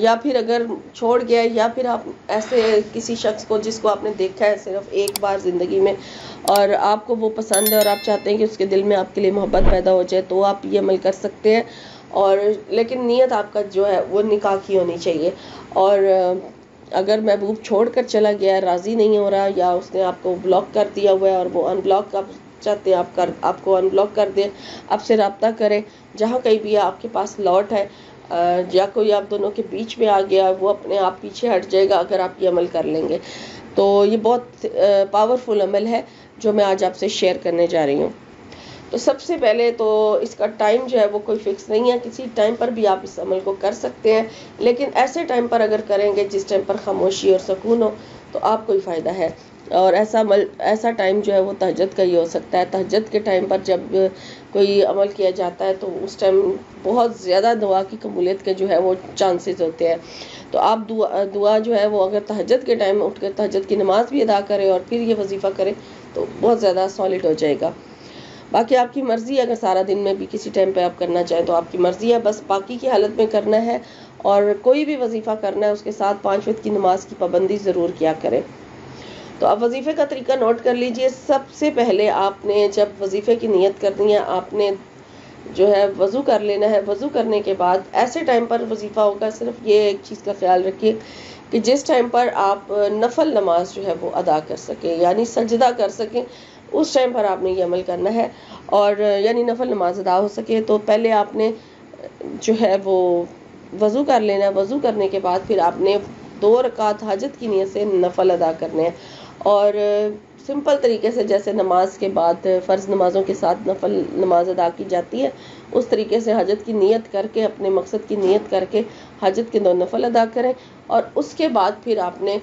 یا پھر اگر چھوڑ گیا یا پھر آپ ایسے کسی شخص کو جس کو آپ نے دیکھا ہے صرف ایک بار زندگی میں اور آپ کو وہ پسند ہے اور آپ چاہتے ہیں کہ اس کے دل میں آپ کے لیے محبت پیدا ہو جائے تو آپ یہ عمل کر سکتے ہیں. اور لیکن نیت آپ کا جو ہے وہ نکاح کی ہونی چاہیے. اور اگر محبوب چھوڑ کر چلا گیا، راضی نہیں ہو رہا، یا اس نے آپ کو بلاک کر دیا ہوا ہے اور وہ ان بلاک آپ چاہتے ہیں آپ کو ان بلاک کر دیں، آپ سے رابطہ کریں، جہاں کہیں بھی آپ کے پاس لوٹ ہے یا کوئی آپ دونوں کے بیچ میں آ گیا، وہ اپنے آپ پیچھے ہٹ جائے گا اگر آپ یہ عمل کر لیں گے. تو یہ بہت پاورفل عمل ہے جو میں آج آپ سے شیئر کرنے جا رہی ہوں. تو سب سے پہلے تو اس کا ٹائم جو ہے وہ کوئی فکس نہیں ہے، کسی ٹائم پر بھی آپ اس عمل کو کر سکتے ہیں، لیکن ایسے ٹائم پر اگر کریں گے جس ٹائم پر خاموشی اور سکون ہو تو آپ کو ہی فائدہ ہے. اور ایسا ٹائم جو ہے وہ تہجد کا ہی ہو سکتا ہے. تہجد کے ٹائم پر جب کوئی عمل کیا جاتا ہے تو اس ٹائم بہت زیادہ دعا کی قبولیت کے جو ہے وہ چانسز ہوتے ہیں. تو آپ دعا جو ہے وہ اگر تہجد کے ٹائم اٹھ کر تہجد کی نماز بھی ادا کریں اور پھر یہ وظیفہ کریں تو بہت زیادہ سالڈ ہو جائے گا. باقی آپ کی مرضی ہے، اگر سارا دن میں بھی کسی ٹائم پہ آپ کرنا چاہیں تو آپ کی مرضی ہے، بس باقی کی حالت میں کرنا ہے. اور کوئی بھی وظیفہ کرنا ہے اس کے ساتھ 5 وقت کی نماز کی پابندی ضرور کیا کریں. تو آپ وظیفے کا طریقہ نوٹ کر لیجئے. سب سے پہلے آپ نے جب وظیفے کی نیت کرنی ہے آپ نے جو ہے وضو کر لینا ہے. وضو کرنے کے بعد ایسے ٹائم پر وظیفہ ہوگا، صرف یہ ایک چیز کا خیال رکھیے کہ جس ٹائم پر آپ نفل نماز جو ہے وہ ادا کر سکیں، یعنی سجدہ کر سکیں، اس ٹائم پر آپ نے یہ عمل کرنا ہے. اور یعنی نفل نماز ادا ہو سکے تو پہلے آپ نے جو ہے وہ وضو کر لینا ہے. وضو کرنے کے بعد پھر آپ نے 2 رکعت حاجت کی نیت سے نفل ادا کرنے ہیں. اور سمپل طریقے سے جیسے نماز کے بعد فرض نمازوں کے ساتھ نفل نماز ادا کی جاتی ہے اس طریقے سے حاجت کی نیت کر کے، اپنے مقصد کی نیت کر کے حاجت کے 2 نفل ادا کریں. اور اس کے بعد پھر آپ نے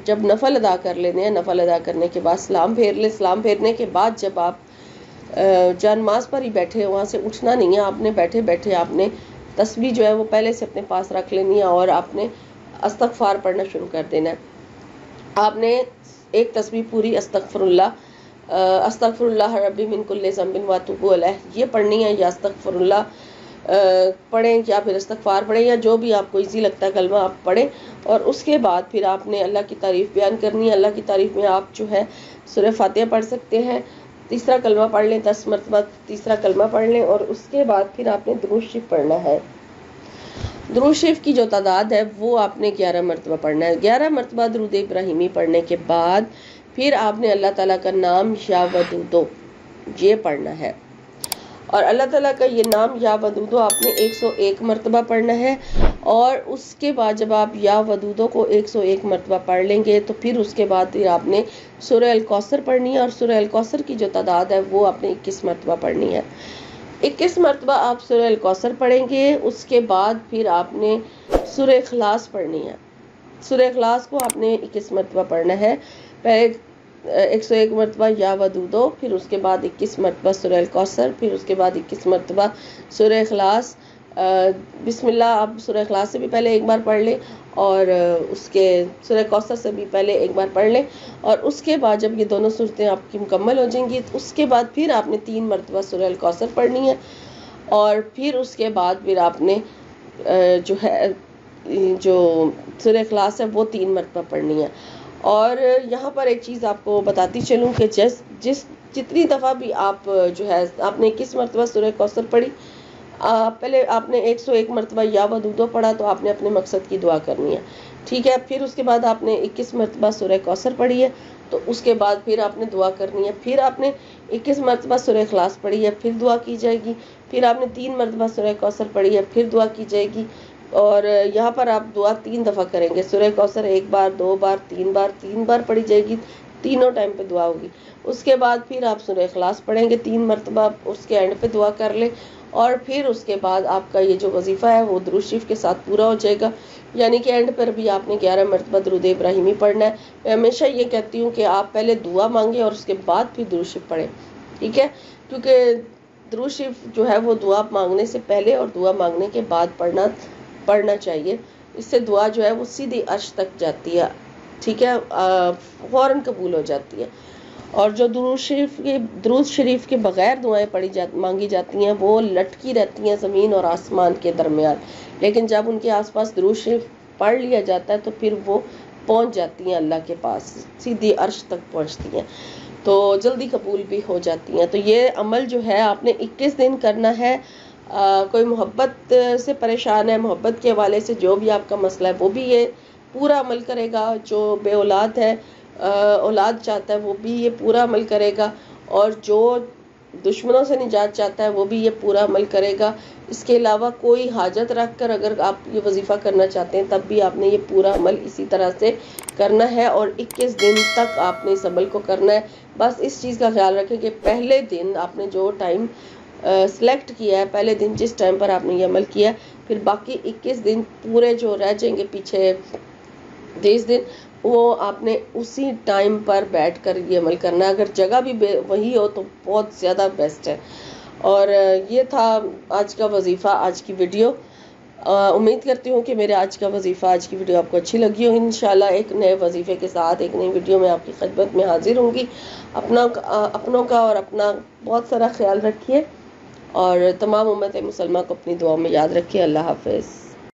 جب نفل ادا کر لینے ہیں، نفل ادا کرنے کے بعد سلام پھیر لیں. سلام پھیرنے کے بعد جب آپ جہاں نماز پر ہی بیٹھے وہاں سے اٹھنا نہیں ہے، آپ نے بیٹھے بیٹھے آپ نے تسبیح جو ہے وہ پہلے سے اپنے پاس رکھ لینی ہے اور آپ نے استغفار پڑھنا شروع کر دینا ہے. آپ نے ایک تسبیح پوری استغفر اللہ ربی من کل ذنب واتوب الیہ یہ پڑھنی ہے، یا استغفر اللہ پڑھیں یا پھر استغفار پڑھیں یا جو بھی آپ کو ایزی لگتا ہے کلمہ آپ پڑھیں. اور اس کے بعد پھر آپ نے اللہ کی تعریف بیان کرنی ہے. اللہ کی تعریف میں آپ جو ہے سورہ فاتحہ پڑھ سکتے ہیں، تیسرا کلمہ پڑھ لیں، 10 مرتبہ تیسرا کلمہ پڑھ لیں. اور اس کے بعد پھر آپ نے درود شریف پڑھنا ہے. درود شریف کی جو تعداد ہے وہ آپ نے 11 مرتبہ پڑھنا ہے. 11 مرتبہ درود ابراہیمی پڑھنے کے بعد پھر آپ نے اللہ تعالیٰ کا نام یا ودودو یہ پڑھنا ہے. اور اللہ تعالیٰ کا یہ نام یا ودودو آپ نے 101 مرتبہ پڑھنا ہے. اور اس کے بعد جب آپ یا ودودو کو 101 مرتبہ پڑھ لیں گے تو پھر اس کے بعد پھر آپ نے سورہ الکوثر پڑھنی ہے. اور سورہ الکوثر کی جو تعداد ہے وہ آپ نے 21 مرتبہ پڑھنی ہے. 21 مرتبہ آپ سورہ الکوثر پڑھیں گے. اس کے بعد پھر آپ نے سورہ اخلاص پڑھنی ہے. سورہ اخلاص کو آپ نے 21 مرتبہ پڑھنا ہے. پہلے 101 مرتبہ یا ودودو، پھر اس کے بعد 21 مرتبہ سورہ الکوثر، پھر اس کے بعد 21 مرتبہ سورہ اخلاص. بسم اللہ آپ سورہ اخلاص سے بھی پہلے ایک بار پڑھ لیں اور اس کے سورہ کوثر سے بھی پہلے ایک بار پڑھ لیں. اور اس کے بعد جب یہ دونوں صورتیں آپ کی مکمل ہو جائیں گی تو اس کے بعد پھر آپ نے 3 مرتبہ سورہ الکوثر پڑھنی ہے. اور پھر اس کے بعد پھر آپ نے جو ہے جو سورہ اخلاص ہے وہ 3 مرتبہ پڑھنی ہے. اور یہاں پر ایک چیز آپ کو بتاتی چلوں کہ جتنی دفعہ بھی آپ جو ہے آپ نے 21 مرتبہ سورہ کوثر پڑھی، پہلے آپ نے 101 مرتبہ یا ودودو پڑھا تو آپ نے اپنے مقصد کی دعا کرنی ہے، ٹھیک ہے. پھر اس کے بعد آپ نے 21 مرتبہ سورہ کوثر پڑھی ہے تو اس کے بعد پھر آپ نے دعا کرنی ہے. پھر آپ نے 21 مرتبہ سورہ اخلاص پڑھی ہے، پھر دعا کی جائے گی. پھر آپ نے 3 مرتبہ سورہ کوثر پڑھی ہے، پھر دعا کی جائے گی. اور یہاں پر آپ دعا 3 دفعہ کریں گے. سورہ کوثر 1 بار، 2 بار، 3 بار پڑھی جائے گی، تینوں ٹائم پہ دعا ہوگی. اس کے بعد پھر آپ سورہ اخلاص پڑھیں گے 3 مرتبہ، اس کے اینڈ پہ دعا کر لیں. اور پھر اس کے بعد آپ کا یہ جو وظیفہ ہے وہ درود شریف کے ساتھ پورا ہو جائے گا. یعنی کہ اینڈ پر بھی آپ نے 11 مرتبہ درود ابراہیمی پڑھنا ہے. میں ہمیشہ یہ کہتی ہوں کہ آپ پہلے دعا مانگیں اور اس کے بعد پھر درود شریف پڑھیں، ٹھیک ہے. کیونکہ درود شریف جو ہے وہ دعا مانگنے سے پہلے اور دعا مانگنے کے بعد پڑھنا چاہیے. اس سے دعا جو ہے وہ سیدھی عرش تک جاتی ہے، ٹھیک ہے، فوراً قبول ہو جاتی ہے. اور جو درود شریف کے بغیر دعائیں مانگی جاتی ہیں وہ لٹکی رہتی ہیں زمین اور آسمان کے درمیان، لیکن جب ان کے آس پاس درود شریف پڑھ لیا جاتا ہے تو پھر وہ پہنچ جاتی ہیں اللہ کے پاس، سیدھی عرش تک پہنچتی ہیں، تو جلدی قبول بھی ہو جاتی ہیں۔ تو یہ عمل جو ہے آپ نے 21 دن کرنا ہے۔ کوئی محبت سے پریشان ہے، محبت کے حوالے سے جو بھی آپ کا مسئلہ ہے وہ بھی یہ پورا عمل کرے گا، جو بے اولاد ہے اولاد چاہتا ہے وہ بھی یہ پورا عمل کرے گا، اور جو دشمنوں سے نجات چاہتا ہے وہ بھی یہ پورا عمل کرے گا۔ اس کے علاوہ کوئی حاجت رکھ کر اگر آپ یہ وظیفہ کرنا چاہتے ہیں تب بھی آپ نے یہ پورا عمل اسی طرح سے کرنا ہے، اور 21 دن تک آپ نے اس عمل کو کرنا ہے۔ بس اس چیز کا خیال رکھیں کہ پہلے دن آپ نے جو ٹائم سلیکٹ کیا ہے، پہلے دن جس ٹائم پر آپ نے یہ عمل کیا، پھر باقی 21 دن پورے جو رہ جائیں گے پیچھے 30 دن، وہ آپ نے اسی ٹائم پر بیٹھ کر یہ عمل کرنا ہے۔ اگر جگہ بھی وہی ہو تو بہت زیادہ بیسٹ ہے۔ اور یہ تھا آج کا وظیفہ، آج کی ویڈیو۔ امید کرتی ہوں کہ میرے آج کا وظیفہ، آج کی ویڈیو آپ کو اچھی لگی ہو۔ انشاءاللہ ایک نئے وظیفے کے ساتھ ایک نئی ویڈیو میں آپ کی خدمت میں حاضر ہوں گی۔ اپنوں کا اور اپنا بہت سارا خیال رکھیے، اور تمام امت مسلمہ کو اپنی دعاؤں میں یاد رکھیے۔ اللہ حافظ۔